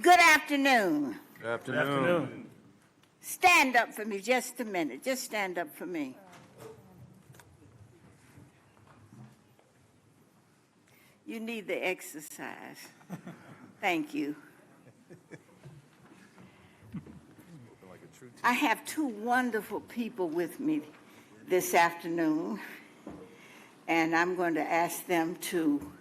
Good afternoon. Good afternoon. Stand up for me just a minute. Just stand up for me. You need the exercise. Thank you. I have two wonderful people with me this afternoon, and I'm going to ask them to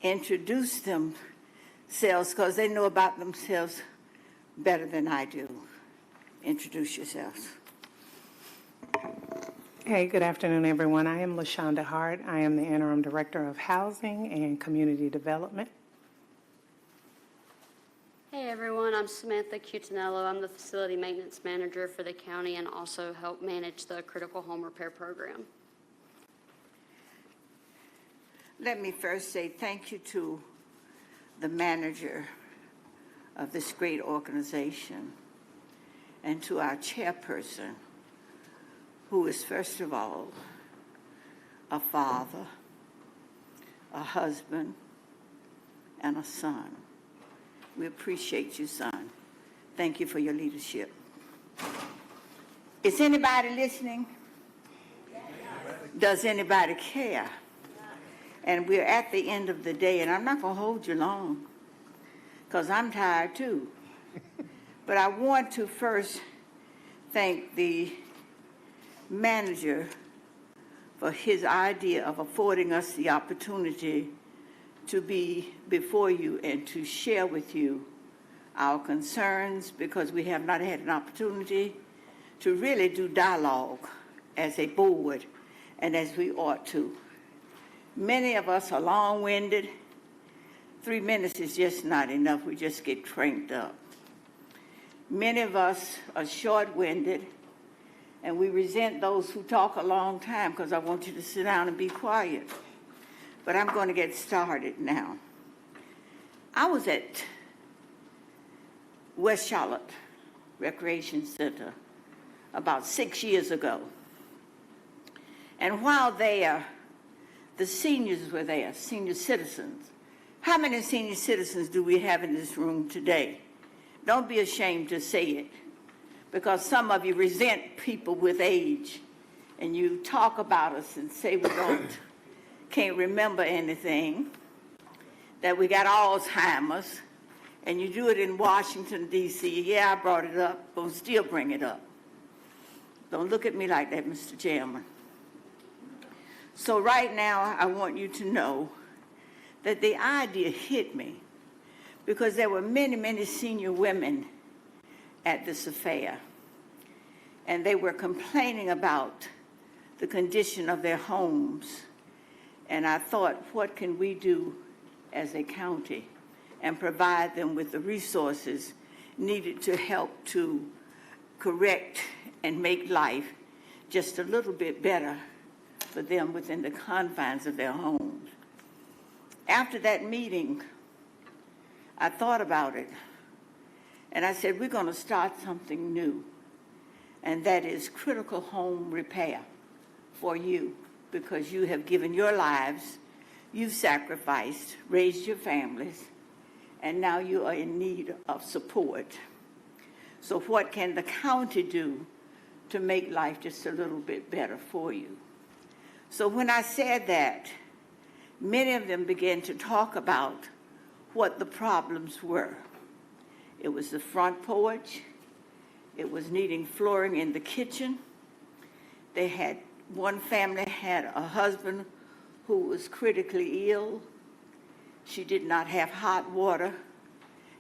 introduce themselves because they know about themselves better than I do. Introduce yourselves. Hey, good afternoon, everyone. I am LaShonda Hart. I am the Interim Director of Housing and Community Development. Hey everyone, I'm Samantha Cutinello. I'm the Facility Maintenance Manager for the county and also help manage the Critical Home Repair Program. Let me first say thank you to the manager of this great organization and to our chairperson, who is first of all a father, a husband, and a son. We appreciate you, son. Thank you for your leadership. Is anybody listening? Does anybody care? And we're at the end of the day, and I'm not going to hold you long because I'm tired too. But I want to first thank the manager for his idea of affording us the opportunity to be before you and to share with you our concerns, because we have not had an opportunity to really do dialogue as a board and as we ought to. Many of us are long-winded. 3 minutes is just not enough. We just get cranked up. Many of us are short-winded, and we resent those who talk a long time because I want you to sit down and be quiet. But I'm going to get started now. I was at West Charlotte Recreation Center about 6 years ago. And while there, the seniors were there, senior citizens. How many senior citizens do we have in this room today? Don't be ashamed to say it, because some of you resent people with age, and you talk about us and say we can't remember anything, that we got Alzheimer's, and you do it in Washington, D.C. Yeah, I brought it up, but I'll still bring it up. Don't look at me like that, Mr. Chairman. So right now, I want you to know that the idea hit me because there were many, many senior women at this affair, and they were complaining about the condition of their homes. And I thought, what can we do as a county and provide them with the resources needed to help to correct and make life just a little bit better for them within the confines of their homes. After that meeting, I thought about it, and I said, we're going to start something new, and that is critical home repair for you, because you have given your lives, you've sacrificed, raised your families, and now you are in need of support. So what can the county do to make life just a little bit better for you? So when I said that, many of them began to talk about what the problems were. It was the front porch. It was needing flooring in the kitchen. One family had a husband who was critically ill. She did not have hot water,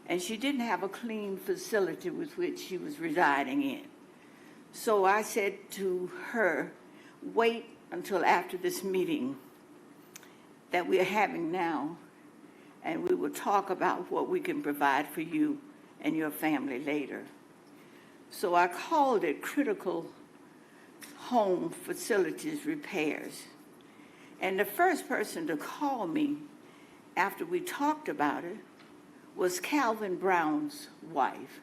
and she didn't have a clean facility with which she was residing in. So I said to her, wait until after this meeting that we are having now, and we will talk about what we can provide for you and your family later. So I called it Critical Home Facilities Repairs. And the first person to call me after we talked about it was Calvin Brown's wife,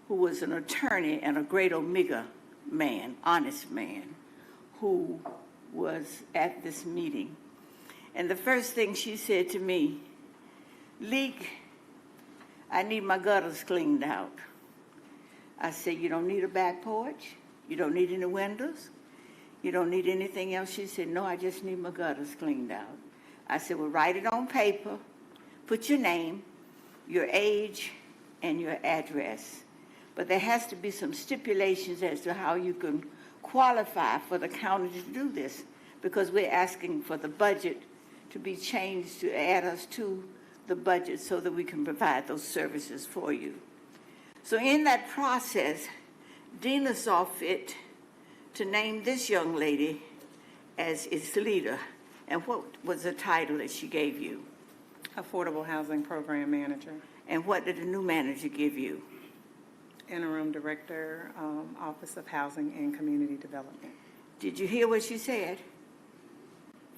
who was an attorney and a great Omega man, honest man, who was at this meeting. And the first thing she said to me, Leake, I need my gutters cleaned out. I said, you don't need a back porch? You don't need any windows? You don't need anything else? She said, no, I just need my gutters cleaned out. I said, well, write it on paper, put your name, your age, and your address. But there has to be some stipulations as to how you can qualify for the county to do this, because we're asking for the budget to be changed to add us to the budget so that we can provide those services for you. So in that process, Dina saw fit to name this young lady as its leader. And what was the title that she gave you? Affordable Housing Program Manager, And what did the new manager give you? Interim Director, Office of Housing and Community Development. Did you hear what she said?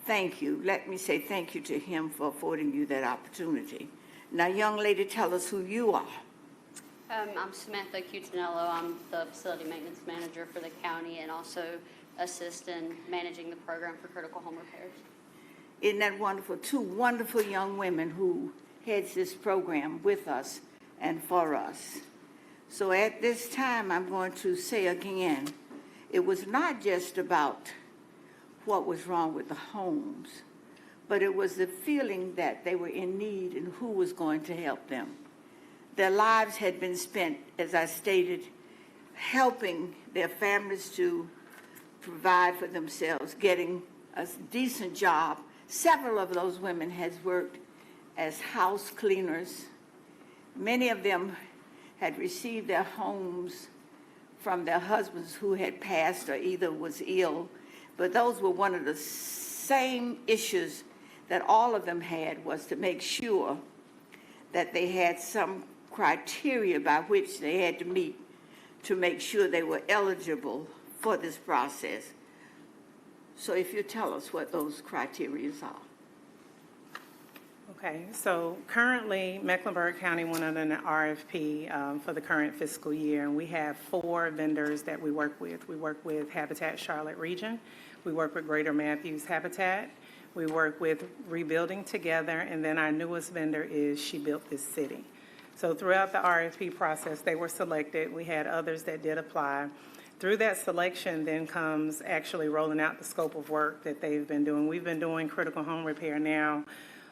Thank you. Let me say thank you to him for affording you that opportunity. Now, young lady, tell us who you are. I'm Samantha Cutinello. I'm the facility maintenance manager for the county and also assist in managing the program for critical home repairs. Isn't that wonderful? Two wonderful young women who heads this program with us and for us. So at this time, I'm going to say again, it was not just about what was wrong with the homes, but it was the feeling that they were in need and who was going to help them. Their lives had been spent, as I stated, helping their families to provide for themselves, getting a decent job. Several of those women has worked as house cleaners. Many of them had received their homes from their husbands who had passed or either was ill. But those were one of the same issues that all of them had, was to make sure that they had some criteria by which they had to meet to make sure they were eligible for this process. So if you tell us what those criteria are. Okay, so currently Mecklenburg County went under an RFP for the current fiscal year, and we have 4 vendors that we work with. We work with Habitat Charlotte Region, we work with Greater Matthews Habitat, we work with Rebuilding Together, and then our newest vendor is She Built This City. So throughout the RFP process, they were selected. We had others that did apply. Through that selection then comes actually rolling out the scope of work that they've been doing. We've been doing critical home repair now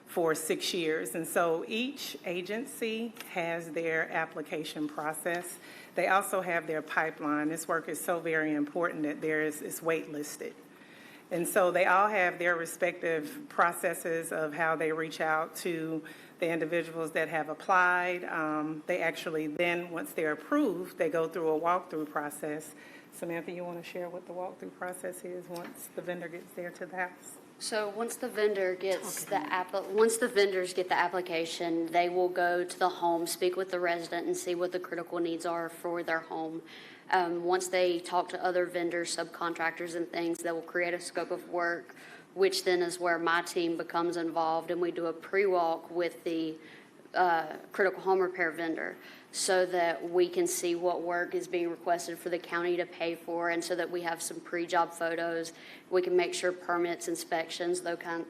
for 6 years. And so each agency has their application process. They also have their pipeline. This work is so very important that it's waitlisted. And so they all have their respective processes of how they reach out to the individuals that have applied. They actually then, once they're approved, they go through a walkthrough process. Samantha, you want to share what the walkthrough process is once the vendor gets there to the house? So once the vendor gets once the vendors get the application, they will go to the home, speak with the resident, and see what the critical needs are for their home. Once they talk to other vendors, subcontractors, and things, they will create a scope of work, which then is where my team becomes involved, and we do a pre-walk with the critical home repair vendor so that we can see what work is being requested for the county to pay for, and so that we have some pre-job photos. We can make sure permits, inspections,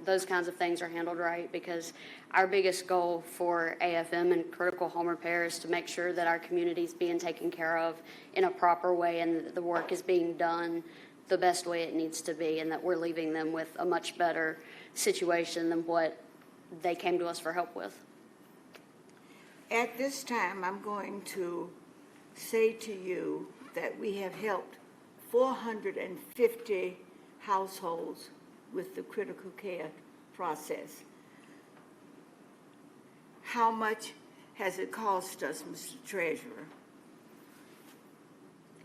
those kinds of things are handled right, because our biggest goal for AFM and critical home repair is to make sure that our community is being taken care of in a proper way, and that the work is being done the best way it needs to be, and that we're leaving them with a much better situation than what they came to us for help with. At this time, I'm going to say to you that we have helped 450 households with the critical care process. How much has it cost us, Mr. Treasurer,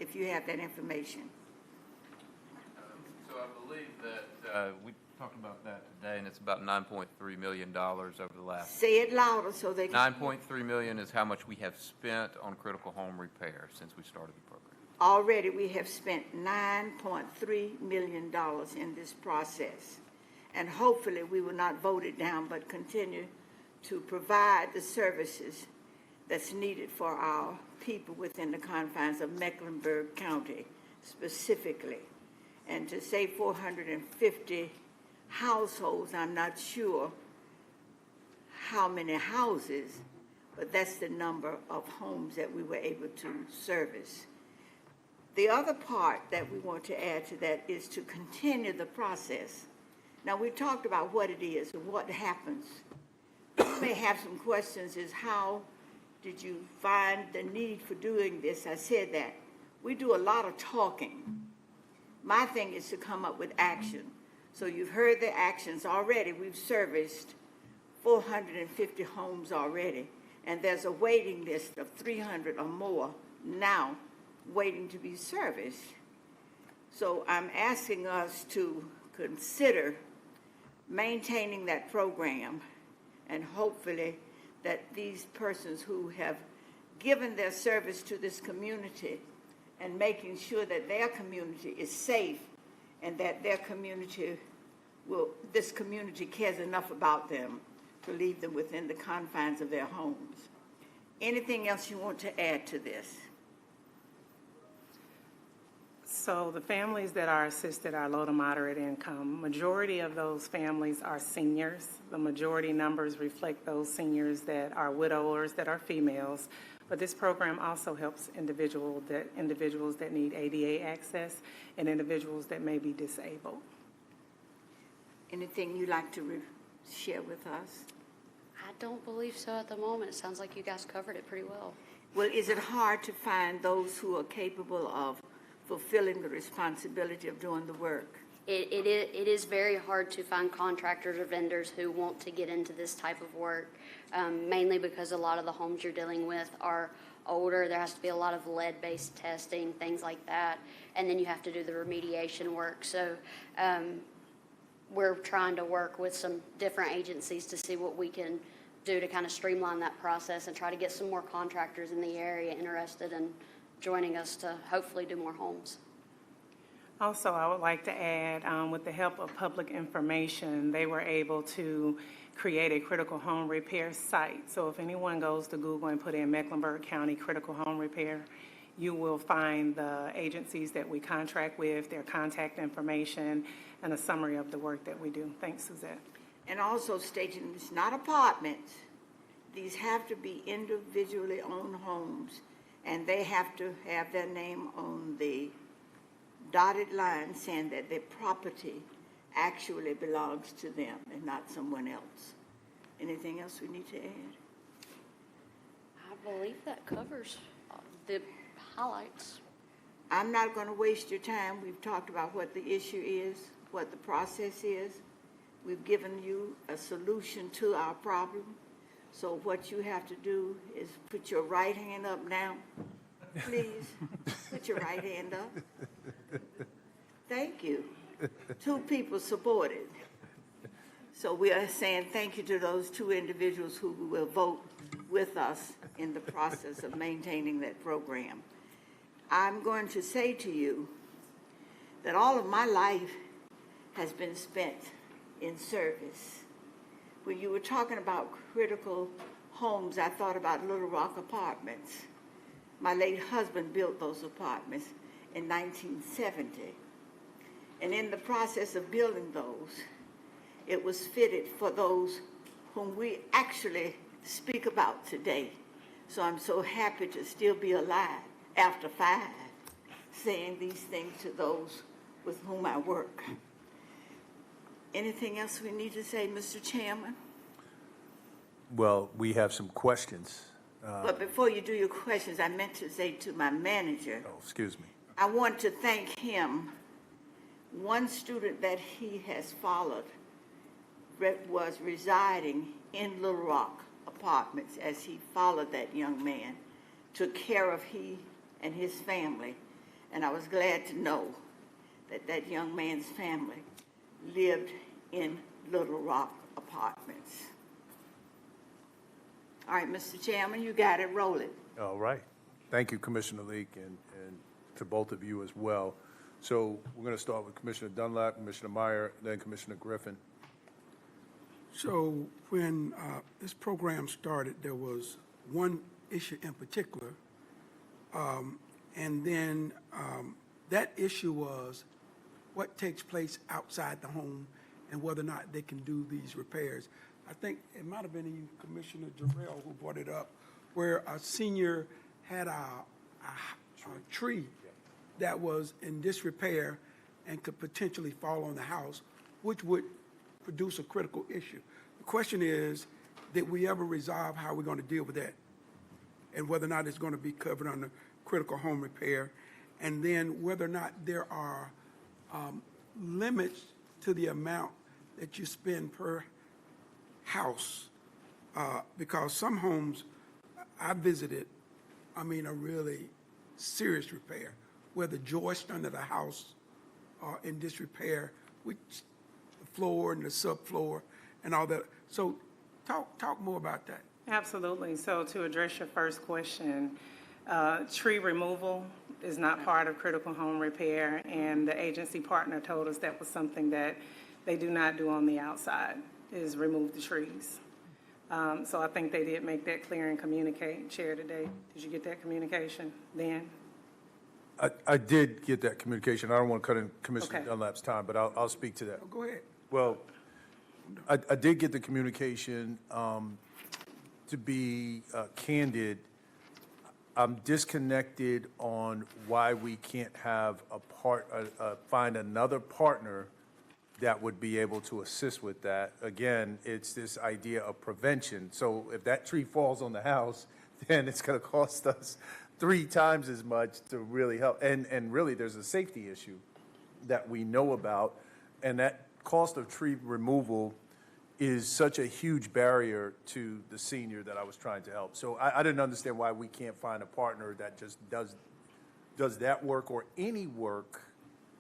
if you have that information? So I believe that we talked about that today, and it's about $9.3 million over the last. Say it louder so they can. $9.3 million is how much we have spent on critical home repair since we started the program. Already we have spent $9.3 million in this process. And hopefully we will not vote it down, but continue to provide the services that's needed for our people within the confines of Mecklenburg County specifically. And to say 450 households, I'm not sure how many houses but that's the number of homes that we were able to service. The other part that we want to add to that is to continue the process. Now, we talked about what it is and what happens. You may have some questions is how did you find the need for doing this? I said that. We do a lot of talking. My thing is to come up with action. So you've heard the actions already. We've serviced 450 homes already, and there's a waiting list of 300 or more now waiting to be serviced. So I'm asking us to consider maintaining that program, and hopefully that these persons who have given their service to this community and making sure that their community is safe and that their community this community cares enough about them to leave them within the confines of their homes. Anything else you want to add to this? So the families that are assisted are low to moderate income. Majority of those families are seniors. The majority numbers reflect those seniors that are widowers, that are females. But this program also helps individuals that need ADA access and individuals that may be disabled. Anything you'd like to share with us? I don't believe so at the moment. It sounds like you guys covered it pretty well. Well, is it hard to find those who are capable of fulfilling the responsibility of doing the work? It is very hard to find contractors or vendors who want to get into this type of work, mainly because a lot of the homes you're dealing with are older. There has to be a lot of lead-based testing, things like that, and then you have to do the remediation work. So we're trying to work with some different agencies to see what we can do to kind of streamline that process and try to get some more contractors in the area interested in joining us to hopefully do more homes. Also, I would like to add, with the help of public information, they were able to create a critical home repair site. So if anyone goes to Google and put in Mecklenburg County Critical Home Repair, you will find the agencies that we contract with, their contact information, and a summary of the work that we do. Thanks, Suzette. And also stating it's not apartments. These have to be individually owned homes, and they have to have their name on the dotted line saying that their property actually belongs to them and not someone else. Anything else we need to add? I believe that covers the highlights. I'm not going to waste your time. We've talked about what the issue is, what the process is. We've given you a solution to our problem. So what you have to do is put your right hand up now. Please, put your right hand up. Thank you. 2 people supported. So we are saying thank you to those 2 individuals who will vote with us in the process of maintaining that program. I'm going to say to you that all of my life has been spent in service. When you were talking about critical homes, I thought about Little Rock Apartments. My late husband built those apartments in 1970. And in the process of building those, it was fitted for those whom we actually speak about today. So I'm so happy to still be alive after 5, saying these things to those with whom I work. Anything else we need to say, Mr. Chairman? Well, we have some questions. But before you do your questions, I meant to say to my manager, Oh, excuse me. I want to thank him. One student that he has followed was residing in Little Rock Apartments as he followed that young man, took care of he and his family. And I was glad to know that that young man's family lived in Little Rock Apartments. All right, Mr. Chairman, you got it. Roll it. All right. Thank you, Commissioner Leake, and to both of you as well. So we're going to start with Commissioner Dunlap, Commissioner Meyer, then Commissioner Griffin. So when this program started, there was one issue in particular, and then that issue was what takes place outside the home and whether or not they can do these repairs. I think it might have been even Commissioner Jarrell who brought it up where a senior had a tree that was in disrepair and could potentially fall on the house, which would produce a critical issue. The question is, did we ever resolve how we're going to deal with that? And whether or not it's going to be covered under critical home repair, and then whether or not there are limits to the amount that you spend per house. Because some homes I visited, I mean, a really serious repair, where the joists under the house are in disrepair, with the floor and the subfloor and all that. So talk more about that. Absolutely. So to address your first question, tree removal is not part of critical home repair, and the agency partner told us that was something that they do not do on the outside, is remove the trees. So I think they did make that clear and communicate, share today. Did you get that communication then? I did get that communication. I don't want to cut in Commissioner Okay. Dunlap's time, but I'll speak to that. Oh, go ahead. Well, I did get the communication. To be candid, I'm disconnected on why we can't have find another partner that would be able to assist with that. Again, it's this idea of prevention. So if that tree falls on the house, then it's going to cost us 3 times as much to really help. And really, there's a safety issue that we know about, and that cost of tree removal is such a huge barrier to the senior that I was trying to help. So I didn't understand why we can't find a partner that just does that work or any work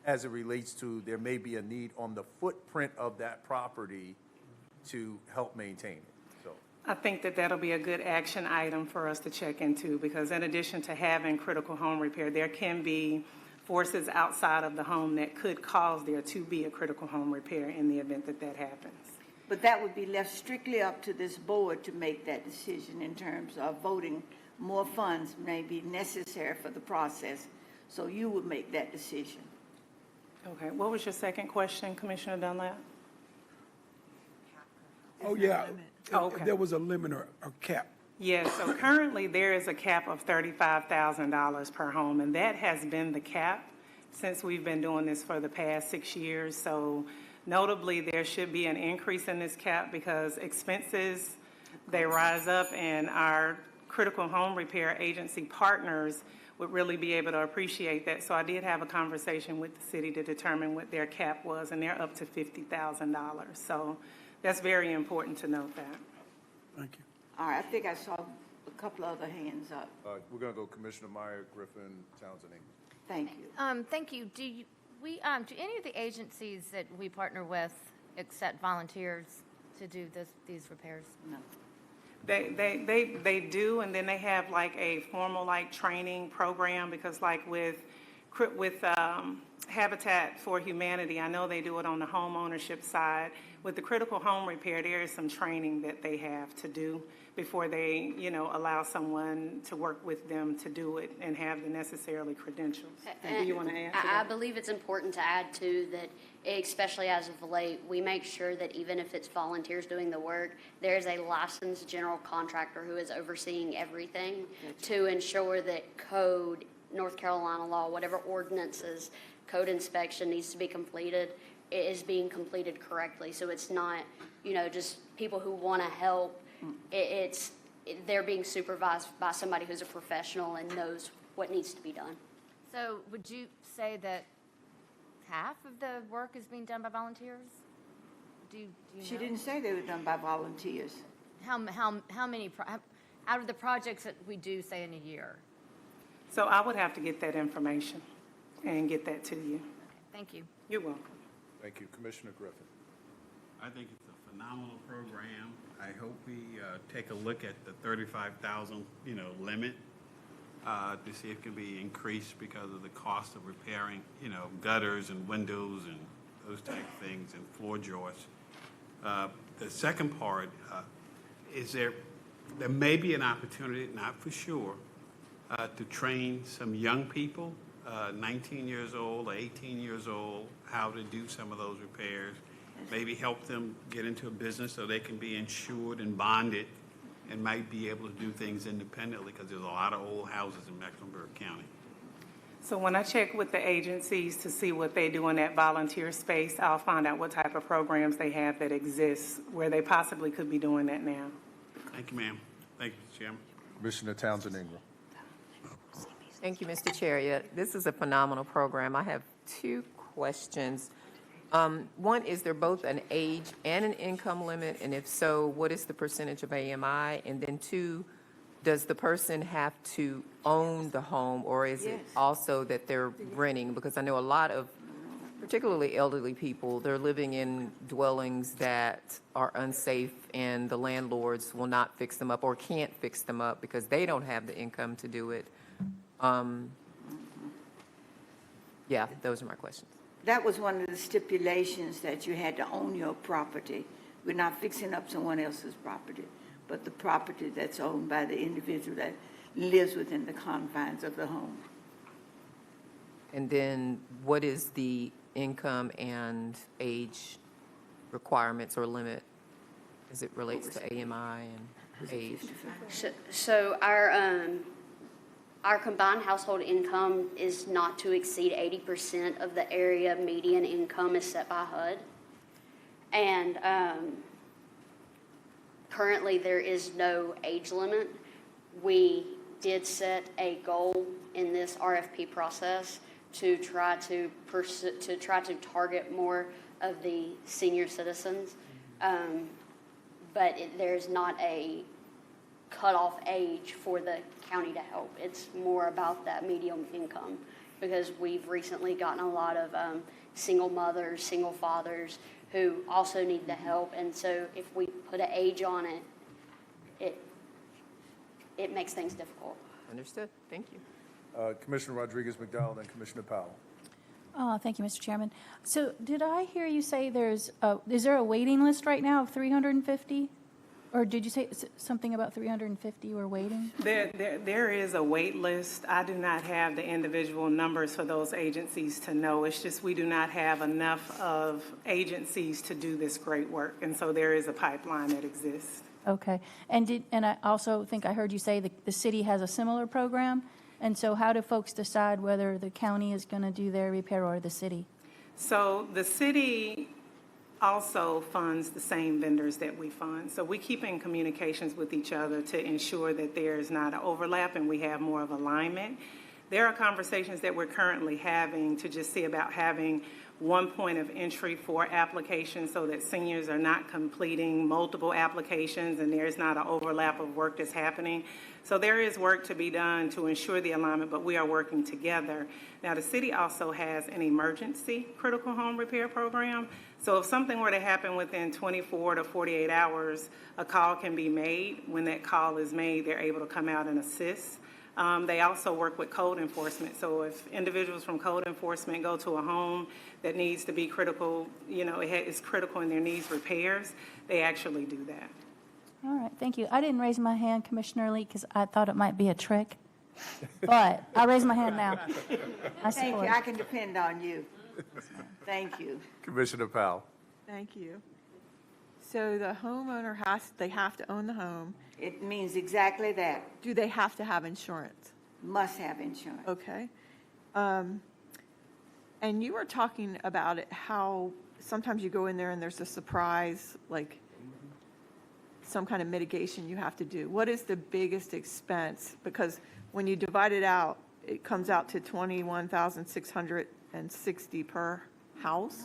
as it relates to there may be a need on the footprint of that property to help maintain it. So I think that that'll be a good action item for us to check into, because in addition to having critical home repair, there can be forces outside of the home that could cause there to be a critical home repair in the event that that happens. But that would be left strictly up to this board to make that decision in terms of voting more funds may be necessary for the process. So you would make that decision. Okay, what was your second question, Commissioner Dunlap? Oh, yeah. Okay. There was a limit or a cap. Yes, so currently there is a cap of $35,000 per home, and that has been the cap since we've been doing this for the past 6 years. So notably, there should be an increase in this cap because expenses, they rise up, and our critical home repair agency partners would really be able to appreciate that. So I did have a conversation with the city to determine what their cap was, and they're up to $50,000. So that's very important to note that. Thank you. All right, I think I saw a couple other hands up. we're going to go Commissioner Meyer, Griffin, Townsend, Ingram. Thank you. Thank you. Do any of the agencies that we partner with accept volunteers to do these repairs? No. They do, and then they have like a formal like training program, because like with Habitat for Humanity, I know they do it on the home ownership side. With the critical home repair, there is some training that they have to do before they, allow someone to work with them to do it and have the necessarily credentials. Do you want to add to I that? believe it's important to add too that, especially as of late, we make sure that even if it's volunteers doing the work, there's a licensed general contractor who is overseeing everything to ensure that code, North Carolina law, whatever ordinances, code inspection needs to be completed, it is being completed correctly. So it's not, just people who want to help. They're being supervised by somebody who's a professional and knows what needs to be done. So would you say that half of the work is being done by volunteers? Do you She know? didn't say they were done by volunteers. How many, out of the projects that we do, say, in a year? So I would have to get that information and get that to you. Thank you. You're welcome. Thank you. Commissioner Griffin. I think it's a phenomenal program. I hope we take a look at the 35,000, limit to see if it can be increased because of the cost of repairing, gutters and windows and those type of things and floor joists. The second part is there may be an opportunity, not for sure, to train some young people, 19 years old or 18 years old, how to do some of those repairs. Maybe help them get into a business so they can be insured and bonded and might be able to do things independently, because there's a lot of old houses in Mecklenburg County. So when I check with the agencies to see what they do in that volunteer space, I'll find out what type of programs they have that exist where they possibly could be doing that now. Thank you, ma'am. Thank you, Mr. Chairman. Commissioner Townsend Ingram. Thank you, Mr. Chair. Yeah, this is a phenomenal program. I have two questions. One, is there both an age and an income limit? And if so, what is the percentage of AMI? And then two, does the person have to own the home, or is it Yes. also that they're renting? Because I know a lot of, particularly elderly people, they're living in dwellings that are unsafe, and the landlords will not fix them up or can't fix them up because they don't have the income to do it. Yeah, those are my questions. That was one of the stipulations, that you had to own your property. We're not fixing up someone else's property, but the property that's owned by the individual that lives within the confines of the home. And then what is the income and age requirements or limit as it relates to AMI and age? So our combined household income is not to exceed 80% of the area median income is set by HUD. And currently, there is no age limit. We did set a goal in this RFP process to try to target more of the senior citizens. But there's not a cutoff age for the county to help. It's more about that medium income, because we've recently gotten a lot of single mothers, single fathers who also need the help. And so if we put an age on it, it makes things difficult. Understood. Thank you. Commissioner Rodriguez-McDowell and Commissioner Powell. Thank you, Mr. Chairman. So did I hear you say is there a waiting list right now of 350? Or did you say something about 350 were waiting? There is a wait list. I do not have the individual numbers for those agencies to know. It's just we do not have enough of agencies to do this great work. And so there is a pipeline that exists. Okay. And I also think I heard you say the city has a similar program. And so how do folks decide whether the county is going to do their repair or the city? So the city also funds the same vendors that we fund. So we keep in communications with each other to ensure that there is not an overlap and we have more of alignment. There are conversations that we're currently having to just see about having one point of entry for applications so that seniors are not completing multiple applications and there's not an overlap of work that's happening. So there is work to be done to ensure the alignment, but we are working together. Now, the city also has an emergency critical home repair program. So if something were to happen within 24 to 48 hours, a call can be made. When that call is made, they're able to come out and assist. They also work with code enforcement. So if individuals from code enforcement go to a home that needs to be critical, it's critical and there needs repairs, they actually do that. All right, thank you. I didn't raise my hand, Commissioner Leake, because I thought it might be a trick. But I raise my hand now. Thank you. I can depend on you. Thank you. Commissioner Powell. Thank you. So the homeowner they have to own the home. It means exactly that. Do they have to have insurance? Must have insurance. Okay. And you were talking about it, how sometimes you go in there and there's a surprise, like some kind of mitigation you have to do. What is the biggest expense? Because when you divide it out, it comes out to $21,660 per house.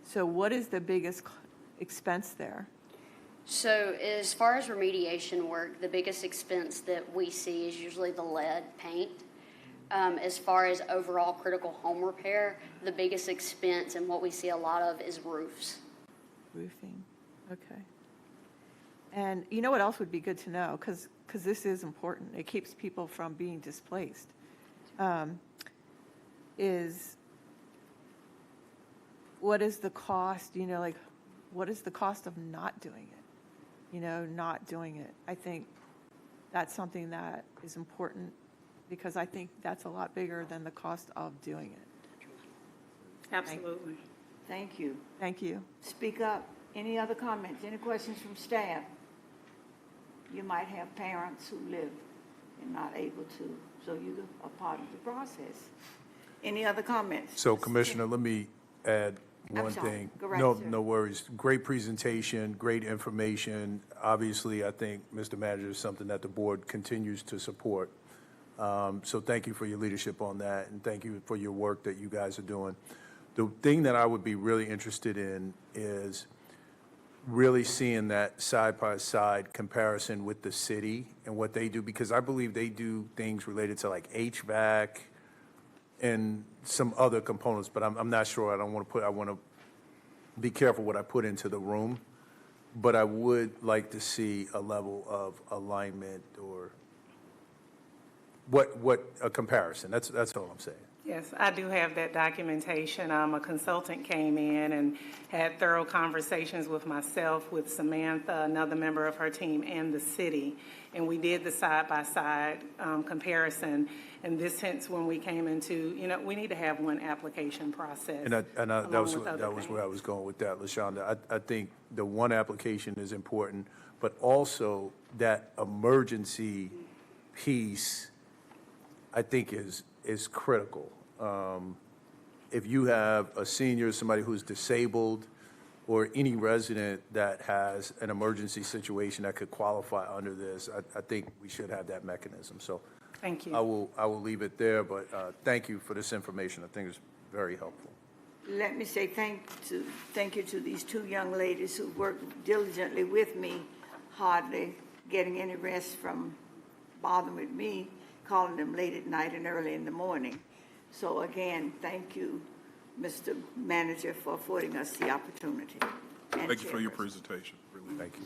So what is the biggest expense there? So as far as remediation work, the biggest expense that we see is usually the lead paint. As far as overall critical home repair, the biggest expense and what we see a lot of is roofs. Roofing, okay. And you know what else would be good to know, because this is important, it keeps people from being displaced, is what is the cost, what is the cost of not doing it? Not doing it. I think that's something that is important, because I think that's a lot bigger than the cost of doing it. Absolutely. Thank you. Thank you. Speak up. Any other comments? Any questions from staff? you might have parents who live and not able to, so you're a part of the process. Any other comments? So Commissioner, let me add I'm one sorry. thing. Go right, No, sir. no worries. Great presentation, great information. Obviously, I think, Mr. Manager, is something that the board continues to support. So thank you for your leadership on that, and thank you for your work that you guys are doing. The thing that I would be really interested in is really seeing that side-by-side comparison with the city and what they do, because I believe they do things related to like HVAC and some other components, but I'm not sure. I want to be careful what I put into the room, but I would like to see a level of alignment or a comparison. That's all I'm saying. Yes, I do have that documentation. A consultant came in and had thorough conversations with myself, with Samantha, another member of her team, and the city. And we did the side-by-side comparison. And this hence when we came into, we need to have one application process. And that along with other was where I things. was going with that, LaShonda. I think the one application is important, but also that emergency piece, I think is critical. If you have a senior, somebody who's disabled, or any resident that has an emergency situation that could qualify under this, I think we should have that mechanism. So Thank you. I will leave it there, but thank you for this information. I think it's very helpful. Let me say thank you to these two young ladies who worked diligently with me, hardly getting any rest from bothering with me, calling them late at night and early in the morning. So again, thank you, Mr. Manager, for affording us the opportunity. And Thank you for your Chairperson. presentation. Really. Thank you.